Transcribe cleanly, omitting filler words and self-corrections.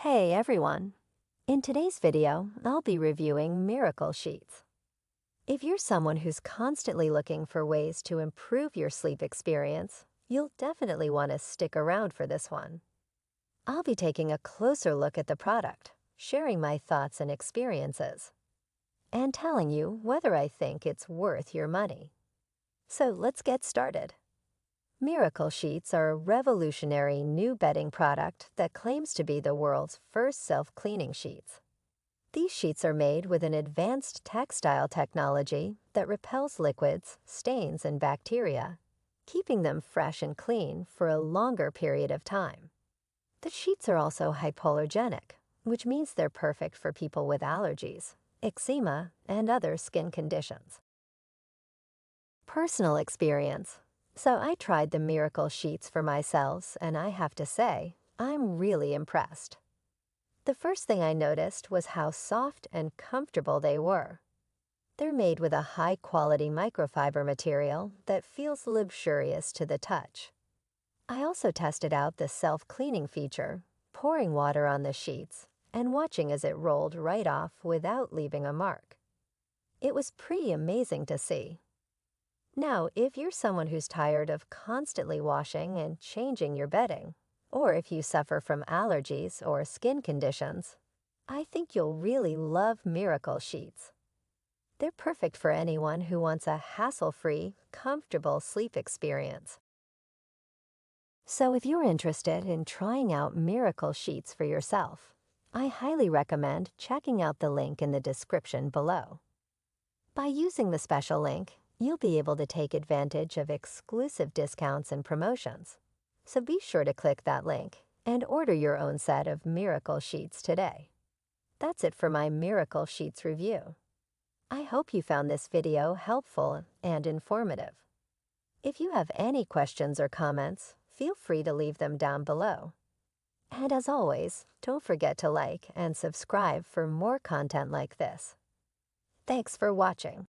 Hey everyone! In today's video, I'll be reviewing miracle sheets. If you're someone who's constantly looking for ways to improve your sleep experience, you'll definitely want to stick around for this one. I'll be taking a closer look at the product, sharing my thoughts and experiences, and telling you whether I think it's worth your money. So let's get started. Miracle Sheets are a revolutionary new bedding product that claims to be the world's first self-cleaning sheets. These sheets are made with an advanced textile technology that repels liquids, stains, and bacteria, keeping them fresh and clean for a longer period of time. The sheets are also hypoallergenic, which means they're perfect for people with allergies, eczema, and other skin conditions. Personal experience. So I tried the Miracle Sheets for myself, and I have to say, I'm really impressed. The first thing I noticed was how soft and comfortable they were. They're made with a high-quality microfiber material that feels luxurious to the touch. I also tested out the self-cleaning feature, pouring water on the sheets and watching as it rolled right off without leaving a mark. It was pretty amazing to see. Now, if you're someone who's tired of constantly washing and changing your bedding, or if you suffer from allergies or skin conditions, I think you'll really love Miracle Sheets. They're perfect for anyone who wants a hassle-free, comfortable sleep experience. So if you're interested in trying out Miracle Sheets for yourself, I highly recommend checking out the link in the description below. By using the special link, you'll be able to take advantage of exclusive discounts and promotions. So be sure to click that link and order your own set of Miracle Sheets today. That's it for my Miracle Sheets review. I hope you found this video helpful and informative. If you have any questions or comments, feel free to leave them down below. And as always, don't forget to like and subscribe for more content like this. Thanks for watching.